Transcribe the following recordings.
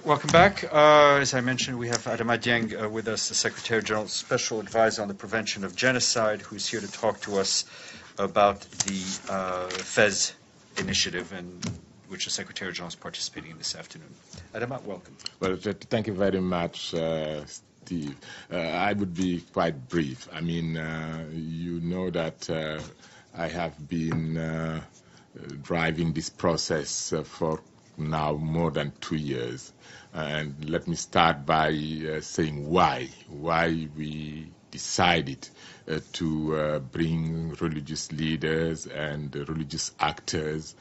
Welcome back. As I mentioned, we have Adama Dieng with us, the Secretary General Special Advisor on the Prevention of Genocide, who's here to talk to us about the FEZ initiative, and which the Secretary General is participating in this afternoon. Adama, welcome. Well, thank you very much, Steve. I would be quite brief. I mean, you know that I have been driving this process for now more than 2 years. And let me start by saying why we decided to bring religious leaders and religious actors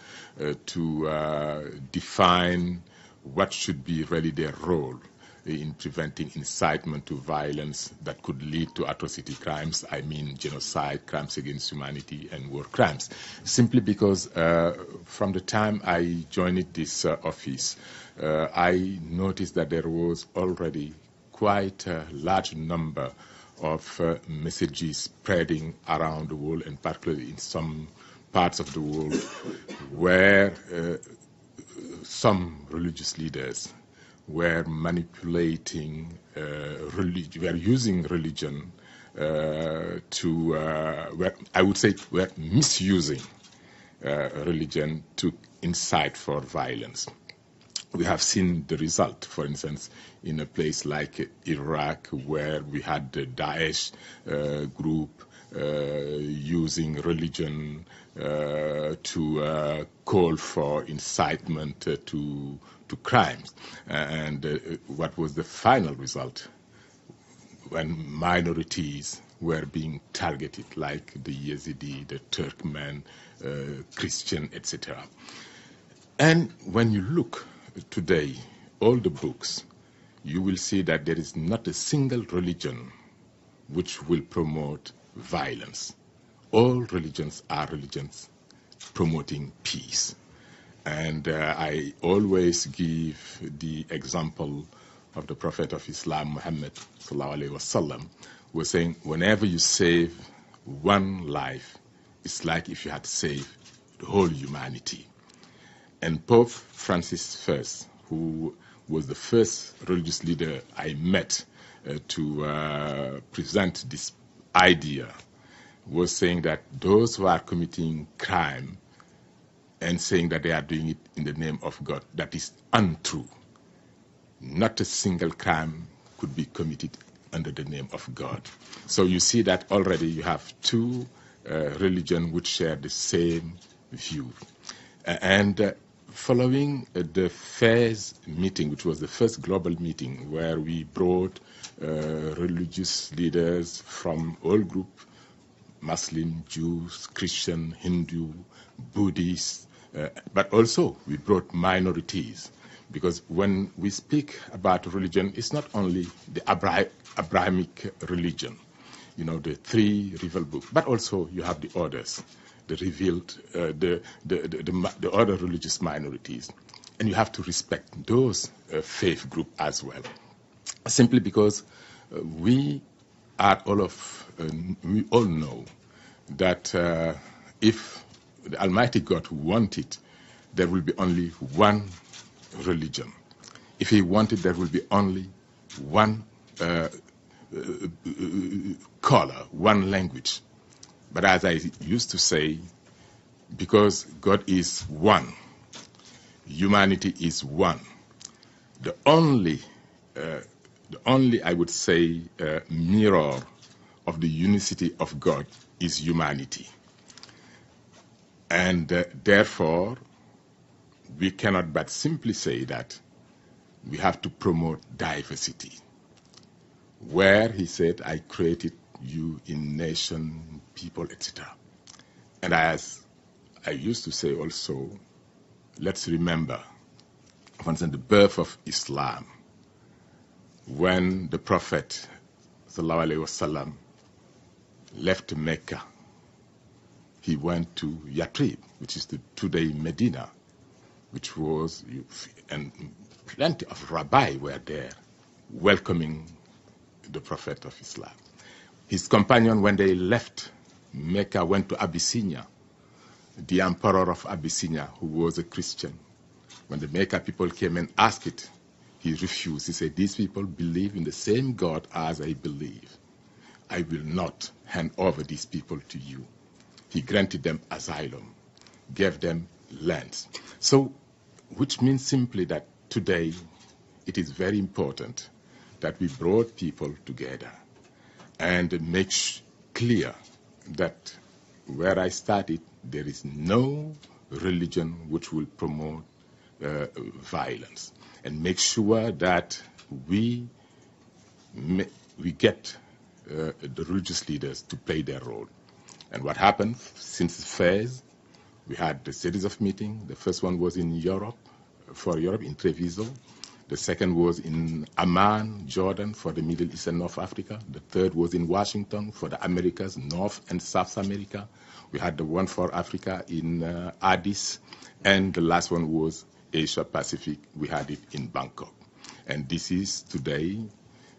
to define what should be really their role in preventing incitement to violence that could lead to atrocity crimes, I mean genocide, crimes against humanity, and war crimes. Simply because from the time I joined this office, I noticed that there was already quite a large number of messages spreading around the world, and particularly in some parts of the world where some religious leaders were manipulating religion, were using religion I would say, were misusing religion to incite for violence. We have seen the result, for instance, in a place like Iraq, where we had the Daesh group using religion to call for incitement to crimes. And what was the final result? When minorities were being targeted, like the Yazidi, the Turkmen, Christian, etc. And when you look today, all the books, you will see that there is not a single religion which will promote violence. All religions are religions promoting peace. And I always give the example of the Prophet of Islam, Muhammad sallallahu alaihi wasallam, who was saying, whenever you save one life, it's like if you had saved the whole humanity. And Pope Francis I, who was the first religious leader I met to present this idea, was saying that those who are committing crime and saying that they are doing it in the name of God, that is untrue. Not a single crime could be committed under the name of God. So you see that already you have two religions which share the same view. And following the FEZ meeting, which was the first global meeting where we brought religious leaders from all groups, Muslim, Jews, Christian, Hindu, Buddhists, but also we brought minorities. Because when we speak about religion, it's not only the Abrahamic religion, you know, the three revealed books, but also you have the others, the revealed, the other religious minorities. And you have to respect those faith groups as well. Simply because we all know that if the Almighty God wanted, there will be only one religion. If He wanted, there will be only one color, one language. But as I used to say, because God is one, humanity is one, the only I would say, mirror of the unicity of God is humanity. And therefore, we cannot but simply say that we have to promote diversity. Where He said, I created you in nation, people, etc. And as I used to say also, let's remember, for instance, the birth of Islam. When the Prophet sallallahu alaihi wasallam left Mecca, he went to Yathrib, which is today Medina, which was, and plenty of rabbis were there welcoming the Prophet of Islam. His companion, when they left Mecca, went to Abyssinia. The emperor of Abyssinia, who was a Christian, when the Mecca people came and asked it, he refused. He said, these people believe in the same God as I believe. I will not hand over these people to you. He granted them asylum, gave them lands. So, which means simply that today it is very important that we brought people together and make clear that where I started, there is no religion which will promote violence, and make sure that we get the religious leaders to play their role. And what happened since the fairs, we had a series of meetings. The first one was in Europe, in Treviso. The second was in Amman, Jordan, for the Middle East and North Africa. The third was in Washington for the Americas, North and South America. We had the one for Africa in Addis. And the last one was Asia Pacific. We had it in Bangkok. And this is today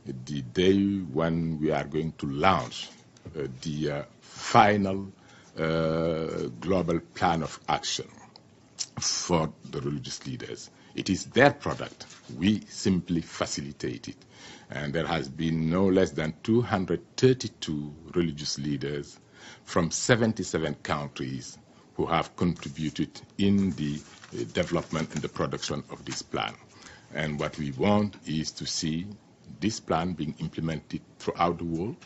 the day when we are going to launch the final global plan of action for the religious leaders. It is their product. We simply facilitate it. And there has been no less than 232 religious leaders from 77 countries who have contributed in the development and the production of this plan. And what we want is to see this plan being implemented throughout the world,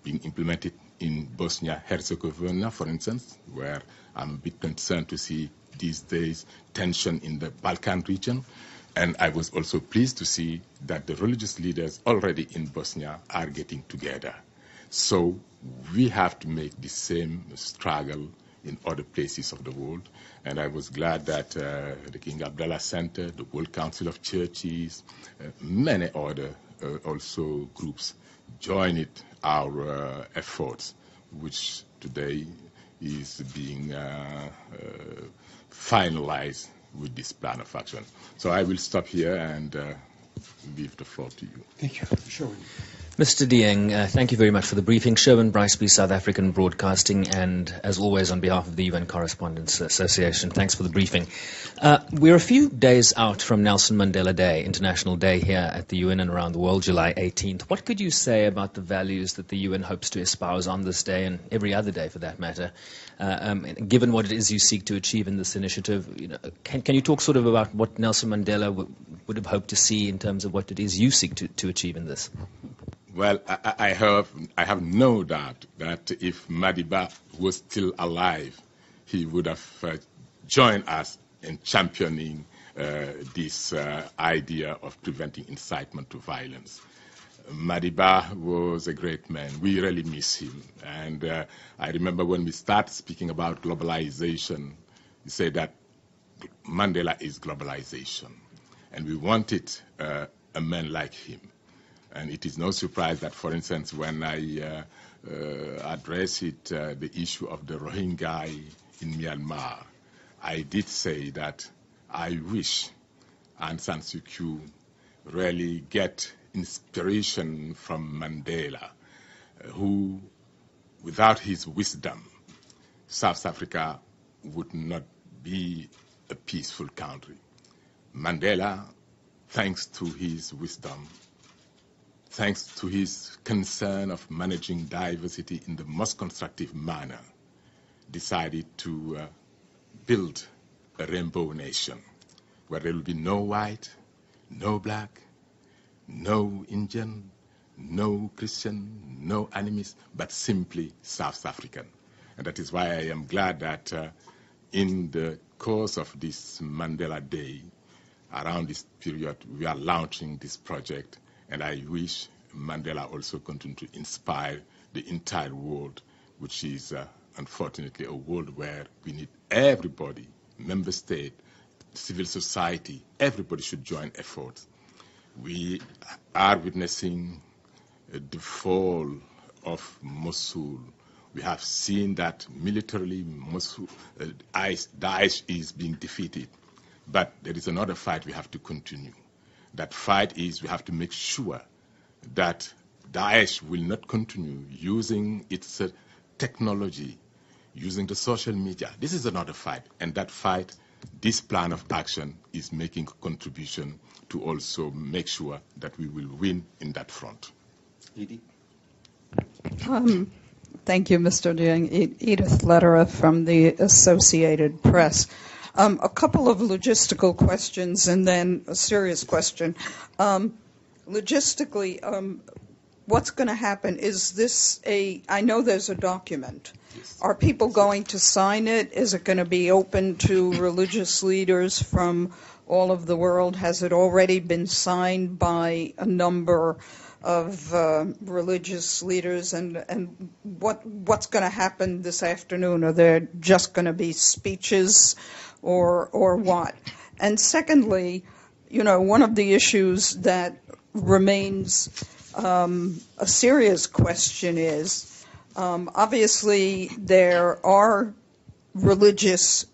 being implemented in Bosnia-Herzegovina, for instance, where I'm a bit concerned to see these days tension in the Balkan region. And I was also pleased to see that the religious leaders already in Bosnia are getting together. So we have to make the same struggle in other places of the world. And I was glad that the King Abdullah Center, the World Council of Churches, many other also groups joined our efforts, which today is being finalized with this plan of action. So I will stop here and leave the floor to you. Thank you. Sure. Mr. Dieng, thank you very much for the briefing. Sherwin Briceby, South African Broadcasting, and as always on behalf of the UN Correspondents Association, thanks for the briefing. We're a few days out from Nelson Mandela Day, International Day here at the UN and around the world, July 18th. What could you say about the values that the UN hopes to espouse on this day and every other day for that matter? Given what it is you seek to achieve in this initiative, can you talk sort of about what Nelson Mandela would have hoped to see in terms of what it is you seek to achieve in this? Well, I have no doubt that if Madiba was still alive, he would have joined us in championing this idea of preventing incitement to violence. Madiba was a great man. We really miss him. And I remember when we started speaking about globalization, he said that Mandela is globalization. And we wanted a man like him. And it is no surprise that, for instance, when I addressed the issue of the Rohingya in Myanmar, I did say that I wish Aung San Suu Kyi really get inspiration from Mandela, who, without his wisdom, South Africa would not be a peaceful country. Mandela, thanks to his wisdom, thanks to his concern of managing diversity in the most constructive manner, decided to build a rainbow nation where there will be no white, no black, no Indian, no Christian, no animist, but simply South African. And that is why I am glad that in the course of this Mandela Day, around this period, we are launching this project. And I wish Mandela also continue to inspire the entire world, which is unfortunately a world where we need everybody, member state, civil society, everybody should join efforts. We are witnessing the fall of Mosul. We have seen that militarily Mosul, Daesh is being defeated. But there is another fight we have to continue. That fight is we have to make sure that Daesh will not continue using its technology, using the social media. This is another fight, and that fight this plan of action is making a contribution to also make sure that we will win in that front. Edie? Thank you, Mr. Dieng. Edith Lederer from the Associated Press. A couple of logistical questions and then a serious question. Logistically, what's going to happen? Is this I know there's a document. Yes. Are people going to sign it? Is it going to be open to religious leaders from all of the world? Has it already been signed by a number of religious leaders? And what's going to happen this afternoon? Are there just going to be speeches or what? And secondly, one of the issues that remains a serious question is, obviously there are religious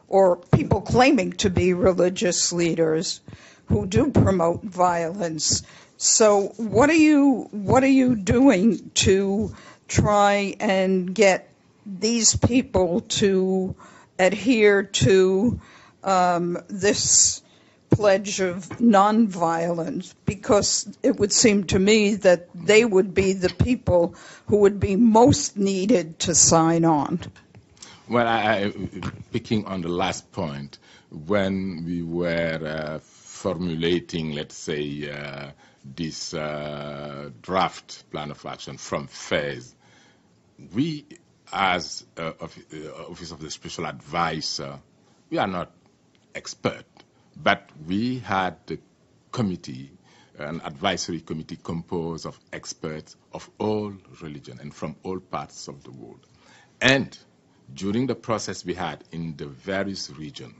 or people claiming to be religious leaders who do promote violence. So what are you doing to try and get these people to adhere to this pledge of nonviolence? Because it would seem to me that they would be the people who would be most needed to sign on. Well, picking on the last point, when we were formulating, let's say, this draft plan of action from FAIS, we, as Office of the Special Advisor, we are not expert, but we had a committee, an advisory committee composed of experts of all religion and from all parts of the world. And during the process we had in the various regions,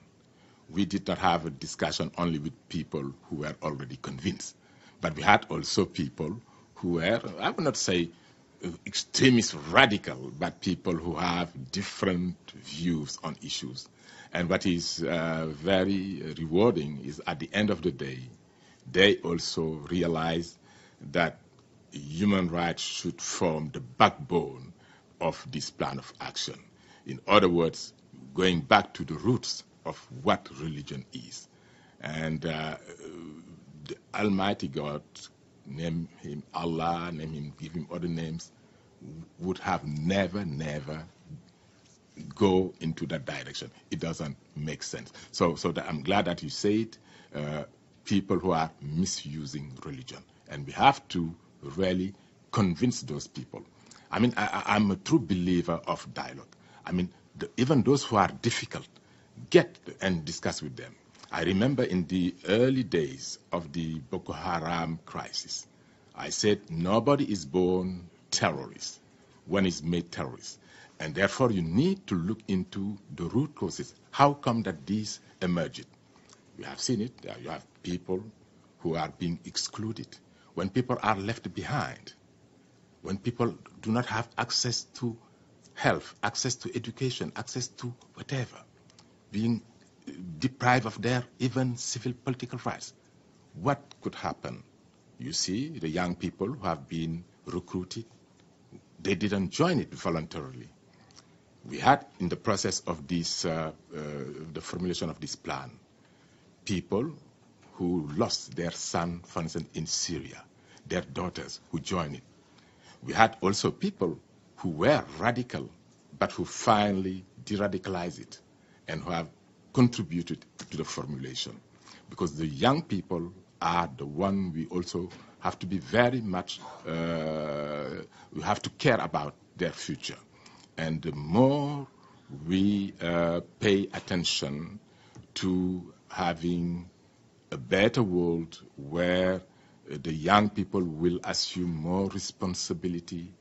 we did not have a discussion only with people who were already convinced, but we had also people who were, I would not say extremist radical, but people who have different views on issues. And what is very rewarding is at the end of the day, they also realize that human rights should form the backbone of this plan of action. In other words, going back to the roots of what religion is. And the Almighty God, name him Allah, name him, give him other names, would have never go into that direction. It doesn't make sense. So I'm glad that you said people who are misusing religion. And we have to really convince those people. I mean, I'm a true believer of dialogue. I mean, even those who are difficult, get and discuss with them. I remember in the early days of the Boko Haram crisis, I said nobody is born terrorist. One is made terrorist. And therefore you need to look into the root causes. How come that these emerged? We have seen it. You have people who are being excluded. When people are left behind, when people do not have access to health, access to education, access to whatever, being deprived of their even civil political rights. What could happen? You see, the young people who have been recruited, they didn't join it voluntarily. We had, in the process of this, the formulation of this plan, people who lost their son, for instance, in Syria, their daughters who joined it. We had also people who were radical, but who finally de-radicalized it and who have contributed to the formulation. Because the young people are the one we also have to be very much, we have to care about their future. And the more we pay attention to having a better world where the young people will assume more responsibility,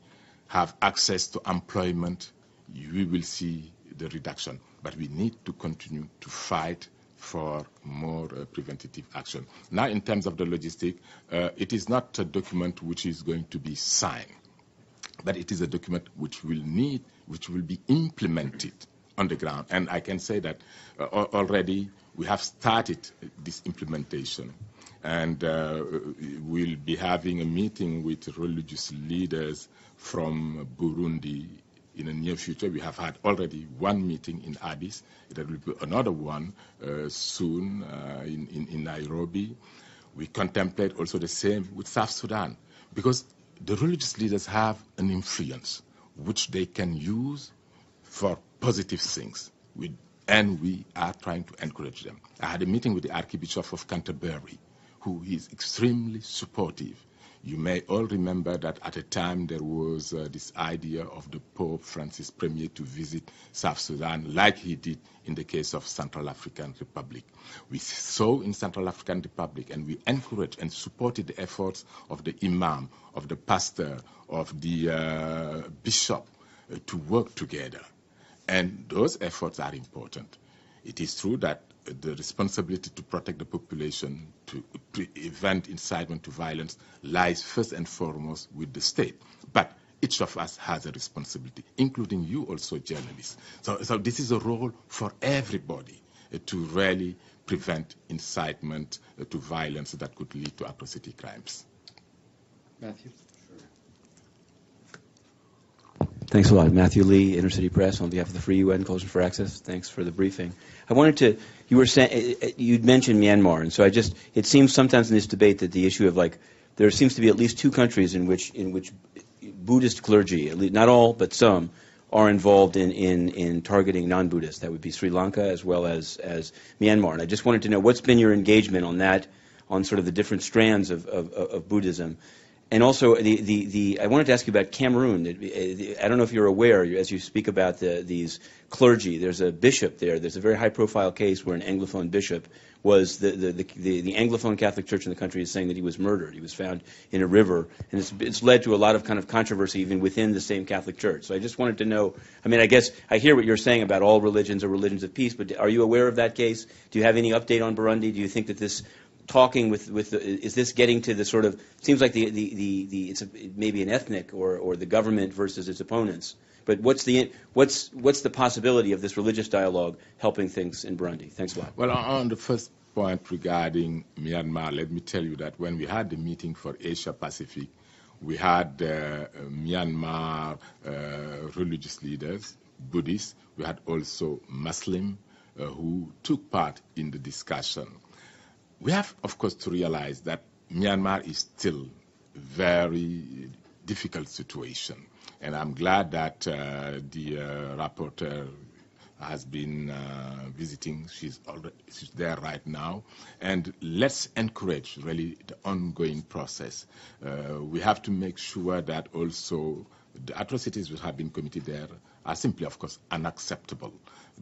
have access to employment, we will see the reduction. But we need to continue to fight for more preventative action. Now, in terms of the logistic, it is not a document which is going to be signed, but it is a document which will be implemented on the ground. And I can say that already we have started this implementation. And we'll be having a meeting with religious leaders from Burundi in the near future. We have had already one meeting in Addis. There will be another one soon in Nairobi. We contemplate also the same with South Sudan, because the religious leaders have an influence which they can use for positive things, and we are trying to encourage them. I had a meeting with the Archbishop of Canterbury, who is extremely supportive. You may all remember that at a time there was this idea of the Pope Francis Premier to visit South Sudan, like he did in the case of Central African Republic. We saw in Central African Republic, and we encouraged and supported the efforts of the imam, of the pastor, of the bishop to work together. And those efforts are important. It is true that the responsibility to protect the population, to prevent incitement to violence, lies first and foremost with the state. But each of us has a responsibility, including you also, journalists. So this is a role for everybody to really prevent incitement to violence that could lead to atrocity crimes. Matthew? Thanks a lot. Matthew Lee, Inner City Press, on behalf of the Free UN Coalition for Access. Thanks for the briefing. I wanted to, you were saying, you'd mentioned Myanmar, and so it seems sometimes in this debate that the issue of there seems to be at least two countries in which Buddhist clergy, at least, not all, but some, are involved in targeting non-Buddhists. That would be Sri Lanka as well as Myanmar. And I just wanted to know, what's been your engagement on that, on sort of the different strands of Buddhism? And also, I wanted to ask you about Cameroon. I don't know if you're aware, as you speak about these clergy, there's a bishop there. There's a very high-profile case where an Anglophone bishop was, the Anglophone Catholic Church in the country is saying that he was murdered. He was found in a river, and it's led to a lot of kind of controversy even within the same Catholic Church. So I just wanted to know, I mean, I guess I hear what you're saying about all religions are religions of peace, but are you aware of that case? Do you have any update on Burundi? Do you think that this talking is this getting to the sort of, seems like it's maybe an ethnic or the government versus its opponents, but what's the possibility of this religious dialogue helping things in Burundi? Thanks a lot. Well, on the first point regarding Myanmar, let me tell you that when we had the meeting for Asia Pacific, we had Myanmar religious leaders, Buddhists. We had also Muslim who took part in the discussion. We have, of course, to realize that Myanmar is still a very difficult situation. And I'm glad that the rapporteur has been visiting. She's there right now. And let's encourage, really, the ongoing process. We have to make sure that also the atrocities which have been committed there are simply, of course, unacceptable.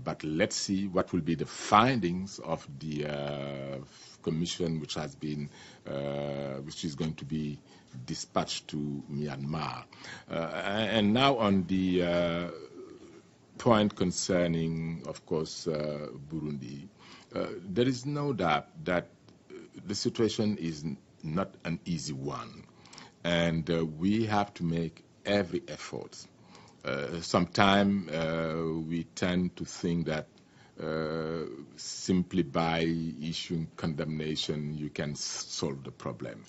But let's see what will be the findings of the commission which is going to be dispatched to Myanmar. And now on the point concerning, of course, Burundi, there is no doubt that the situation is not an easy one, and we have to make every effort. Sometimes we tend to think that simply by issuing condemnation you can solve the problem.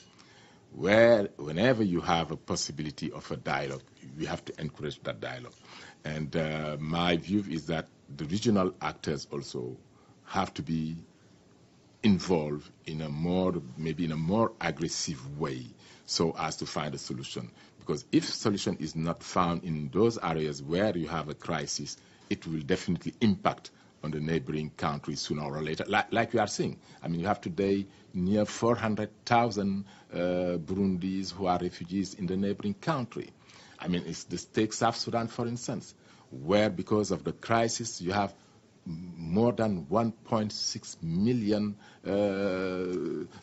Whenever you have a possibility of a dialogue, we have to encourage that dialogue. And my view is that the regional actors also have to be involved in a more aggressive way, so as to find a solution. Because if solution is not found in those areas where you have a crisis, it will definitely impact on the neighboring countries sooner or later, like we are seeing. I mean, you have today near 400,000 Burundis who are refugees in the neighboring country. I mean, take South Sudan, for instance, where because of the crisis you have more than 1.6 million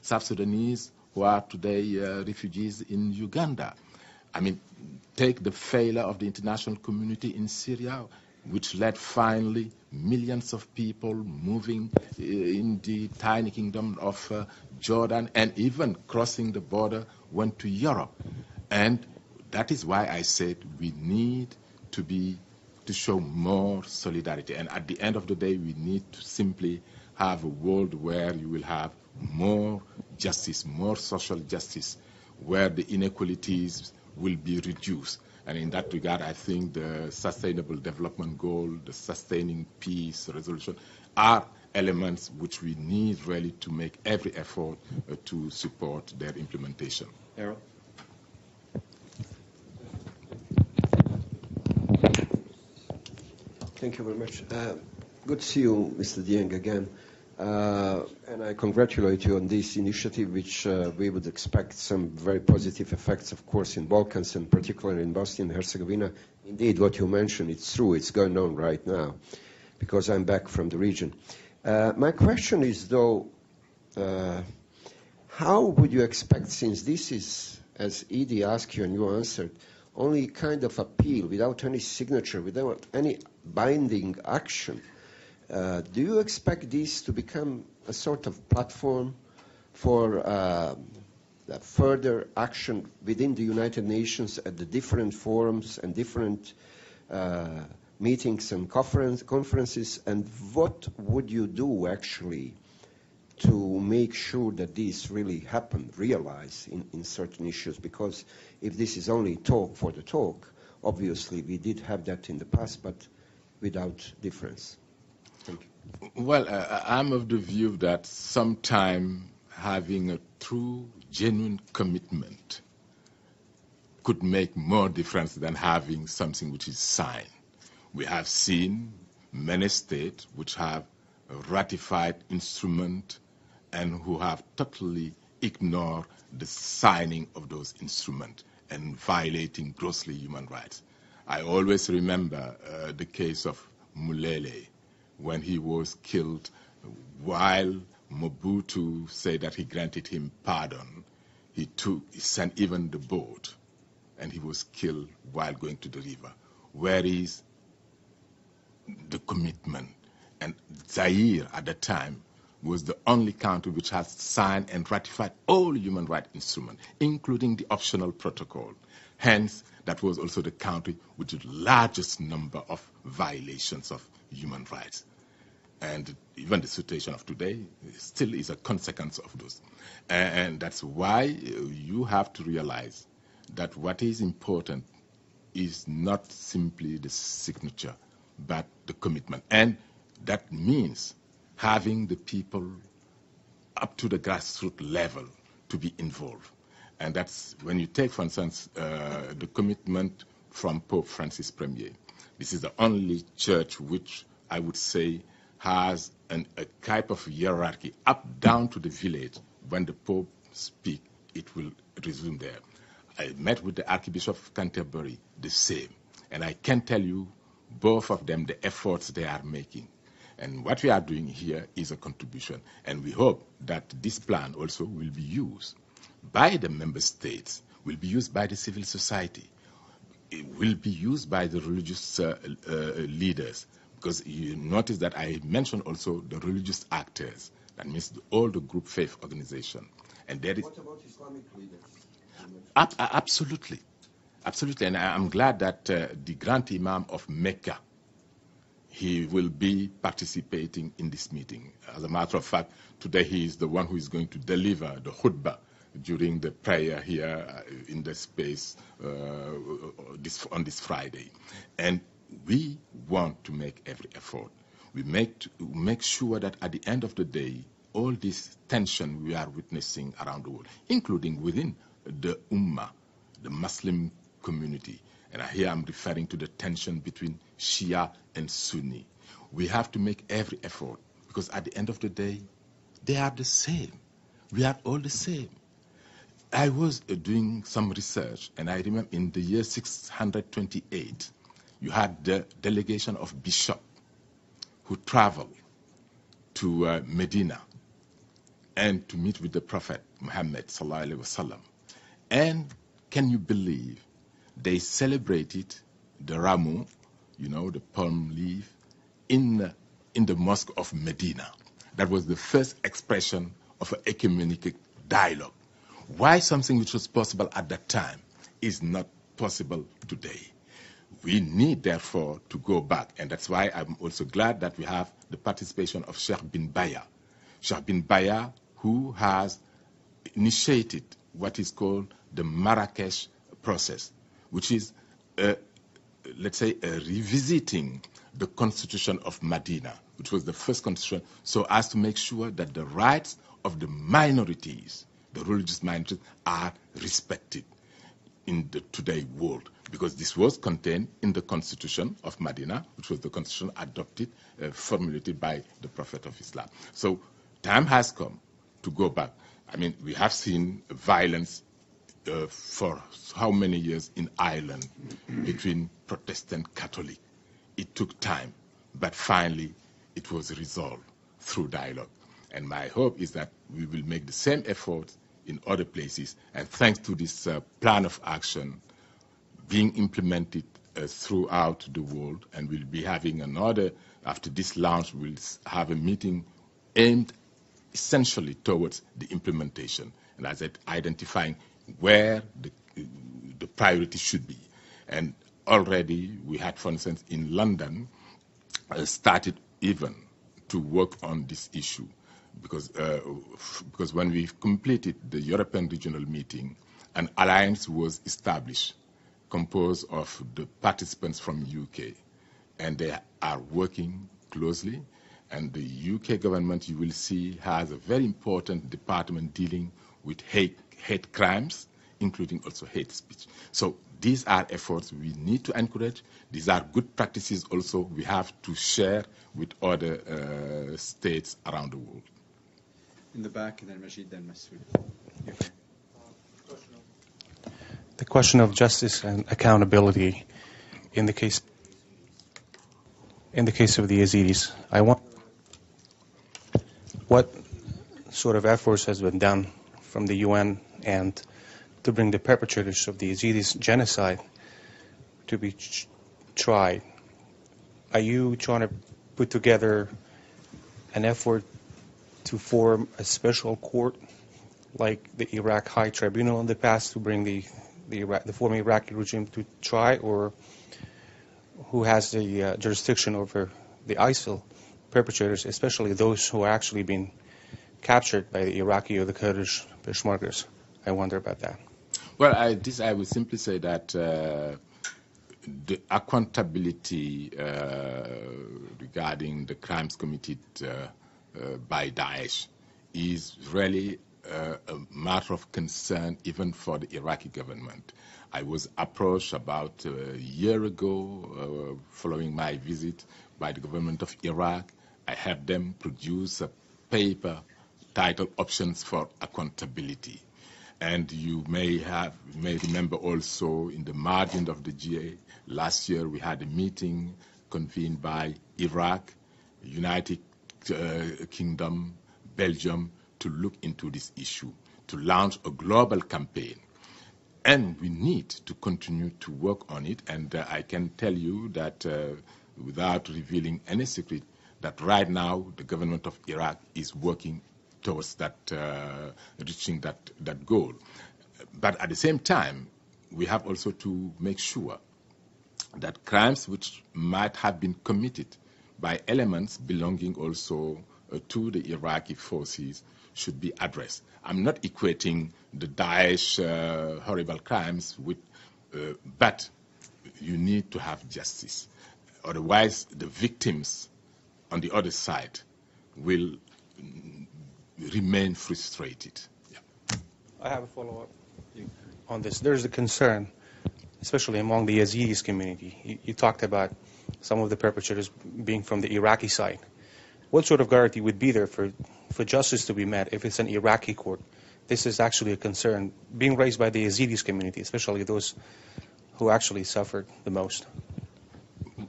South Sudanese who are today refugees in Uganda. I mean, take the failure of the international community in Syria, which led finally millions of people moving in the tiny kingdom of Jordan, and even crossing the border went to Europe. And that is why I said we need to show more solidarity. And at the end of the day, we need to simply have a world where you will have more justice, more social justice, where the inequalities will be reduced. And in that regard, I think the Sustainable Development Goal, the Sustaining Peace Resolution are elements which we need really to make every effort to support their implementation. Errol? Thank you very much. Good to see you, Mr. Dieng, again. And I congratulate you on this initiative, which we would expect some very positive effects, of course, in Balkans and particularly in Bosnia and Herzegovina. Indeed, what you mentioned, it's true. It's going on right now because I'm back from the region. My question is, though, how would you expect, since this is, as Edie asked you and you answered, only kind of appeal without any signature, without any binding action, do you expect this to become a sort of platform for further action within the United Nations at the different forums and different meetings and conferences? And what would you do actually to make sure that these really happen, realize in certain issues? Because if this is only talk for the talk, obviously we did have that in the past, but without difference. Thank you. Well, I'm of the view that sometime having a true, genuine commitment could make more difference than having something which is signed. We have seen many states which have ratified instruments and who have totally ignored the signing of those instruments and violating grossly human rights. I always remember the case of Mulele when he was killed while Mobutu said that he granted him pardon. He sent even the boat and he was killed while going to the river. Where is the commitment? And Zaire at the time was the only country which has signed and ratified all human rights instruments, including the optional protocol. Hence, that was also the country with the largest number of violations of human rights. And even the situation of today still is a consequence of those. And that's why you have to realize that what is important is not simply the signature, but the commitment. And that means having the people up to the grassroots level to be involved. And that's when you take, for instance, the commitment from Pope Francis Premier. This is the only church which I would say has a type of hierarchy up down to the village. When the Pope speaks, it will resume there. I met with the Archbishop of Canterbury, the same. And I can tell you, both of them, the efforts they are making. And what we are doing here is a contribution. And we hope that this plan also will be used by the member states, will be used by the civil society, it will be used by the religious leaders. Because you notice that I mentioned also the religious actors. That means all the group faith organization. And there is. What about Islamic leaders? Absolutely. Absolutely. And I'm glad that the Grand Imam of Mecca, he will be participating in this meeting. As a matter of fact, today he is the one who is going to deliver the khutbah during the prayer here in the space on this Friday. And we want to make every effort. We make sure that at the end of the day, all this tension we are witnessing around the world, including within the Ummah, the Muslim community, and here I'm referring to the tension between Shia and Sunni. We have to make every effort because at the end of the day, they are the same. We are all the same. I was doing some research, and I remember in the year 628, you had the delegation of bishops who traveled to Medina and to meet with the Prophet Muhammad sallallahu alaihi wasallam. And can you believe they celebrated the Ramu, the palm leaf, in the mosque of Medina. That was the first expression of an ecumenical dialogue. Why something which was possible at that time is not possible today? We need, therefore, to go back. And that's why I'm also glad that we have the participation of Sheikh bin Baya. Sheikh bin Baya, who has initiated what is called the Marrakesh process, which is let's say, revisiting the constitution of Medina, which was the first constitution, so as to make sure that the rights of the minorities, the religious minorities, are respected in the today world, because this was contained in the constitution of Medina, which was the constitution adopted, formulated by the Prophet of Islam. So time has come to go back. I mean, we have seen violence for how many years in Ireland between Protestant Catholic. It took time, but finally it was resolved through dialogue. And my hope is that we will make the same effort in other places, and thanks to this plan of action being implemented throughout the world, and we'll be having another, after this launch, we'll have a meeting aimed essentially towards the implementation, and as it identifying where the priority should be. And already we had, for instance, in London, started even to work on this issue, because when we completed the European regional meeting, an alliance was established composed of the participants from UK, and they are working closely. And the UK government, you will see, has a very important department dealing with hate crimes, including also hate speech. So these are efforts we need to encourage. These are good practices also we have to share with other states around the world. In the back, and then Rashid, then Masood. The question of justice and accountability in the case of the Yazidis. What sort of efforts has been done from the UN and to bring the perpetrators of the Yazidis genocide to be tried? Are you trying to put together an effort to form a special court like the Iraq High Tribunal in the past to bring the former Iraqi regime to try, or who has the jurisdiction over the ISIL perpetrators, especially those who are actually being captured by the Iraqi or the Kurdish Peshmergas? I wonder about that. Well, I would simply say that the accountability regarding the crimes committed by Daesh is really a matter of concern even for the Iraqi government. I was approached about a year ago following my visit by the government of Iraq. I had them produce a paper titled Options for Accountability. And you may remember also in the margin of the GA, last year we had a meeting convened by Iraq, United Kingdom, Belgium, to look into this issue, to launch a global campaign. And we need to continue to work on it. And I can tell you that without revealing any secret, that right now the government of Iraq is working towards that, reaching that goal. But at the same time, we have also to make sure that crimes which might have been committed by elements belonging also to the Iraqi forces should be addressed. I'm not equating the Daesh horrible crimes with, but you need to have justice. Otherwise, the victims on the other side will remain frustrated. Yeah. I have a follow-up on this. There's a concern, especially among the Yazidis community. You talked about some of the perpetrators being from the Iraqi side. What sort of guarantee would be there for justice to be met if it's an Iraqi court? This is actually a concern being raised by the Yazidis community, especially those who actually suffered the most.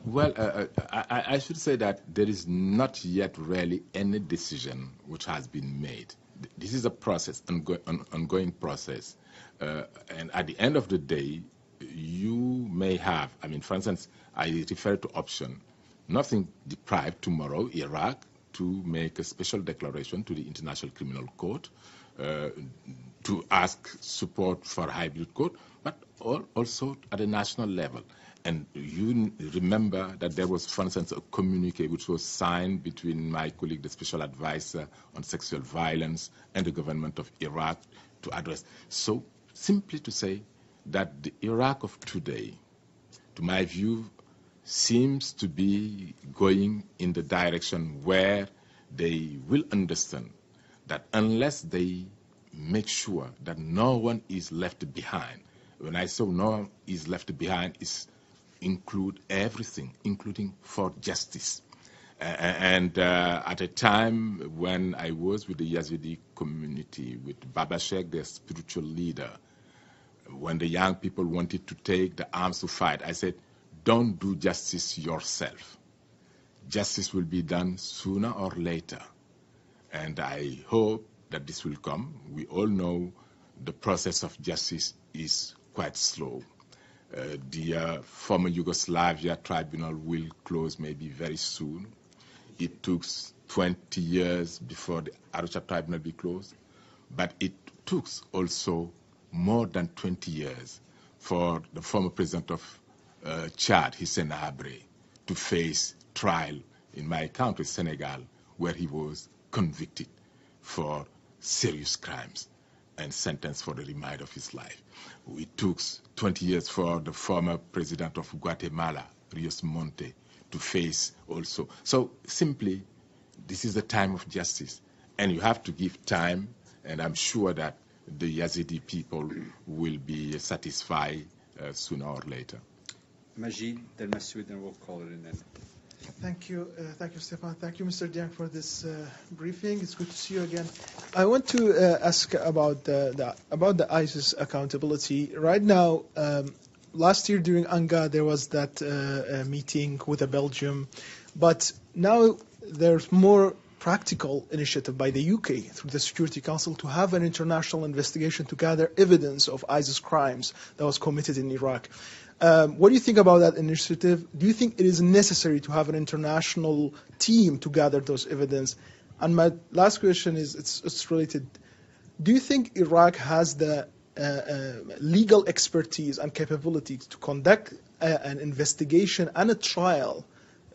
Well, I should say that there is not yet really any decision which has been made. This is a process, ongoing process. And at the end of the day, you may have, I mean, for instance, I refer to option. Nothing deprived tomorrow Iraq to make a special declaration to the International Criminal Court to ask support for a hybrid court, but also at a national level. And you remember that there was, for instance, a communique which was signed between my colleague, the special advisor on sexual violence, and the government of Iraq to address. So simply to say that the Iraq of today to my view, seems to be going in the direction where they will understand that unless they make sure that no one is left behind, when I say no one is left behind, is include everything, including for justice. And at a time when I was with the Yazidi community, with Baba Sheikh, their spiritual leader, when the young people wanted to take the arms to fight, I said, don't do justice yourself. Justice will be done sooner or later. And I hope that this will come. We all know the process of justice is quite slow. The former Yugoslavia tribunal will close maybe very soon. It took 20 years before the Arusha tribunal be closed, but it took also more than 20 years for the former president of Chad, Hissène Habré, to face trial in my country, Senegal, where he was convicted for serious crimes and sentenced for the remainder of his life. It took 20 years for the former president of Guatemala, Rios Monte, to face also. So simply, this is the time of justice, and you have to give time, and I'm sure that the Yazidi people will be satisfied sooner or later. Majid, then Masoud, and we'll call it an end. Thank you, Stefan. Thank you, Mr. Dieng, for this briefing. It's good to see you again. I want to ask about the ISIS accountability. Right now, last year during UNGA, there was that meeting with Belgium, but now there's more practical initiative by the UK through the Security Council to have an international investigation to gather evidence of ISIS crimes that was committed in Iraq. What do you think about that initiative? Do you think it is necessary to have an international team to gather those evidence? And my last question is, it's related. Do you think Iraq has the legal expertise and capability to conduct an investigation and a trial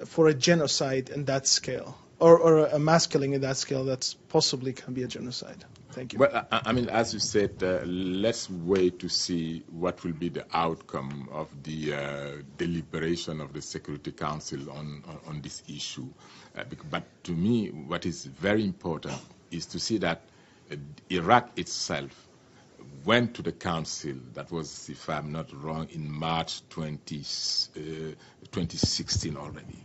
for a genocide in that scale, or a mass killing in that scale that possibly can be a genocide? Thank you. Well, I mean, as you said, let's wait to see what will be the outcome of the deliberation of the Security Council on this issue. But to me, what is very important is to see that Iraq itself went to the Council, that was, if I'm not wrong, in March 2016 already,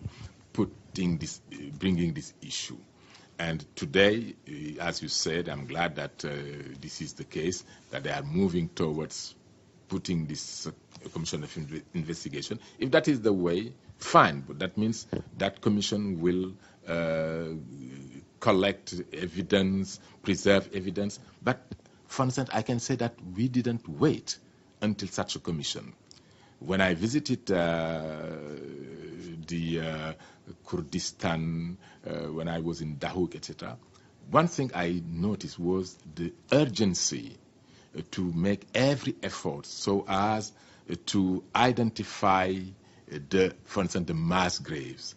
bringing this issue. And today, as you said, I'm glad that this is the case, that they are moving towards putting this commission of investigation. If that is the way, fine, but that means that commission will collect evidence, preserve evidence. But for instance, I can say that we didn't wait until such a commission. When I visited the Kurdistan, when I was in Dahuk, etc., one thing I noticed was the urgency to make every effort so as to identify for instance, the mass graves,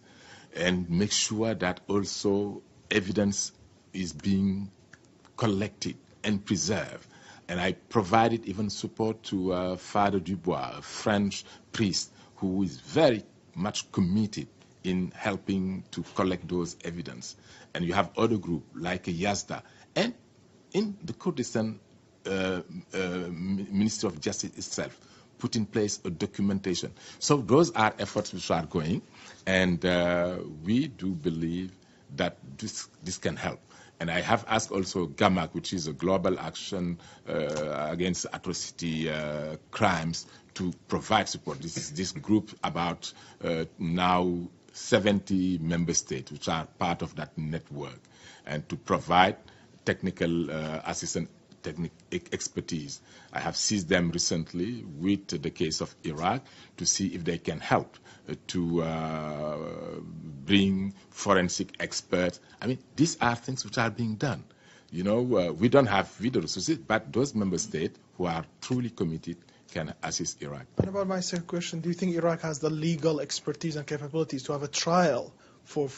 and make sure that also evidence is being collected and preserved. And I provided even support to Father Dubois, a French priest who is very much committed in helping to collect those evidence. And you have other groups like Yazda. And in the Kurdistan Ministry of Justice itself, put in place a documentation. So those are efforts which are going, and we do believe that this can help. And I have asked also GAMAC, which is a global action against atrocity crimes, to provide support. This is this group about now 70 member states, which are part of that network, and to provide technical assistance, expertise. I have seized them recently with the case of Iraq to see if they can help to bring forensic experts. I mean, these are things which are being done. You know, we don't have video resources, but those member states who are truly committed can assist Iraq. And about my second question, do you think Iraq has the legal expertise and capabilities to have a trial for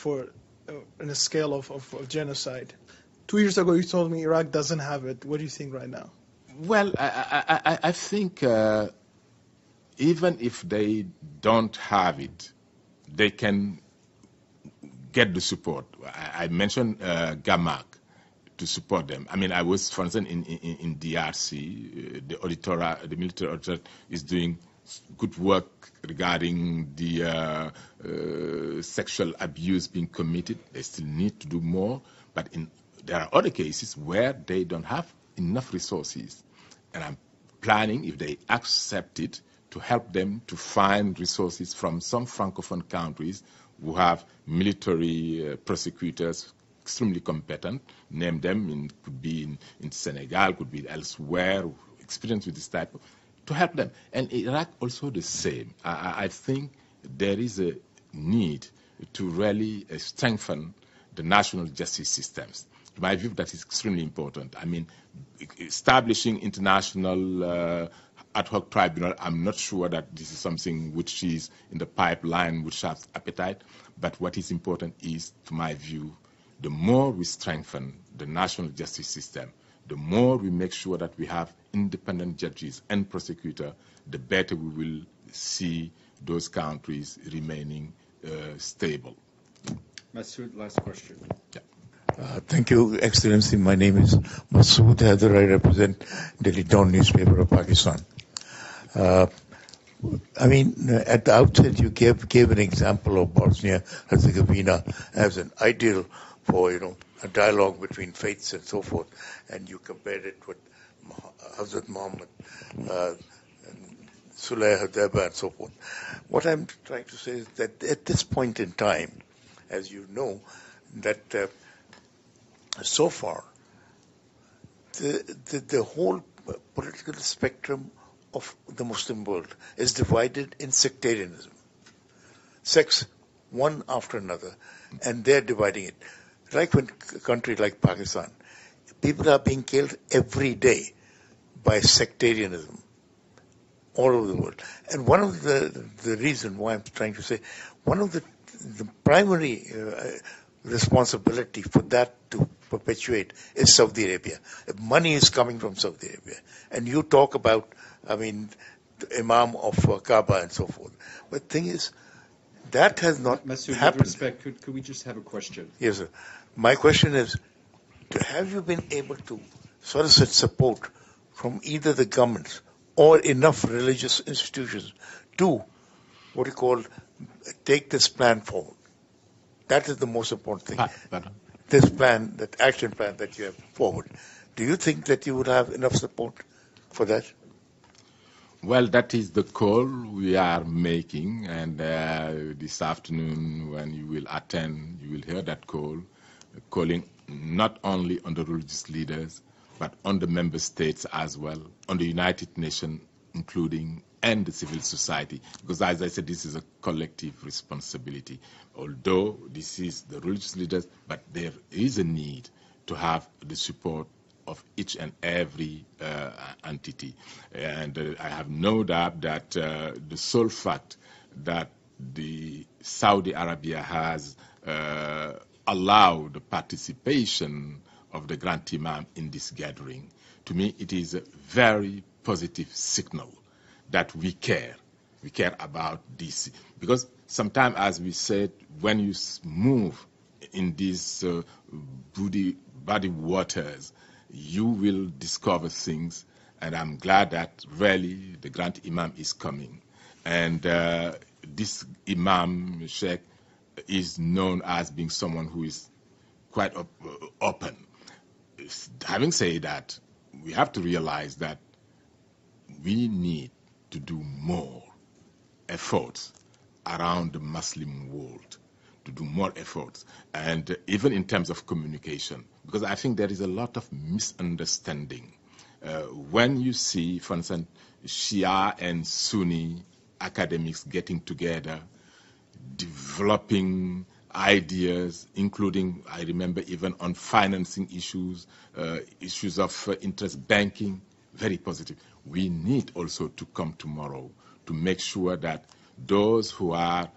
in a scale of genocide? 2 years ago, you told me Iraq doesn't have it. What do you think right now? Well, I think even if they don't have it, they can get the support. I mentioned GAMAC to support them. I mean, I was, for instance, in DRC, the military auditor is doing good work regarding the sexual abuse being committed. They still need to do more, but there are other cases where they don't have enough resources. And I'm planning, if they accept it, to help them to find resources from some Francophone countries who have military prosecutors extremely competent, name them, could be in Senegal, could be elsewhere, experienced with this type, to help them. And Iraq also the same. I think there is a need to really strengthen the national justice systems. To my view, that is extremely important. I mean, establishing international ad hoc tribunal, I'm not sure that this is something which is in the pipeline, which has appetite, but what is important is, to my view, the more we strengthen the national justice system, the more we make sure that we have independent judges and prosecutors, the better we will see those countries remaining stable. Masood, last question. Yeah. Thank you, Excellency. My name is Masood Haider. I represent Daily Dawn newspaper of Pakistan. I mean, at the outset, you gave an example of Bosnia-Herzegovina as an ideal for, a dialogue between faiths and so forth, and you compared it with Hazrat Muhammad, Sulh Hudaybiyah, and so forth. What I'm trying to say is that at this point in time, as you know, that so far, the whole political spectrum of the Muslim world is divided in sectarianism. Sects, one after another, and they're dividing it. Like when a country like Pakistan, people are being killed every day by sectarianism all over the world. And one of the reason why I'm trying to say, one of the primary responsibility for that to perpetuate is Saudi Arabia. Money is coming from Saudi Arabia. And you talk about, the Imam of Kaaba and so forth. But the thing is, that has not Masood, happened. with respect, could we just have a question? Yes, sir. My question is, have you been able to solicit support from either the governments or enough religious institutions to, take this plan forward? That is the most important thing. This plan, that action plan that you have forward. Do you think that you would have enough support for that? Well, that is the call we are making, and this afternoon when you will attend, you will hear that call, calling not only on the religious leaders, but on the member states as well, on the United Nations, including, and the civil society. Because as I said, this is a collective responsibility. Although this is the religious leaders, but there is a need to have the support of each and every entity. And I have no doubt that the sole fact that the Saudi Arabia has allowed the participation of the Grand Imam in this gathering, to me it is a very positive signal that we care. We care about this. Because sometimes, as we said, when you move in these body waters, you will discover things, and I'm glad that really the Grand Imam is coming. And this Imam, Sheikh, is known as being someone who is quite open. Having said that, we have to realize that we need to do more efforts around the Muslim world, to do more efforts, and even in terms of communication, because I think there is a lot of misunderstanding. When you see, for instance, Shia and Sunni academics getting together, developing ideas, including, I remember, even on financing issues, issues of interest banking, very positive. We need also to come tomorrow to make sure that those who are,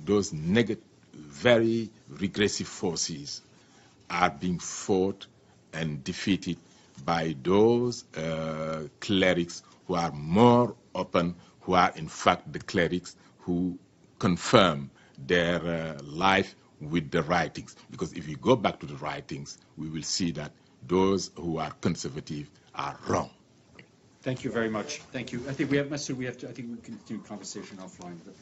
those very regressive forces are being fought and defeated by those clerics who are more open, who are in fact the clerics who confirm their life with the writings. Because if you go back to the writings, we will see that those who are conservative are wrong. Thank you very much. Thank you. I think we have, Masood, I think we can continue conversation offline. But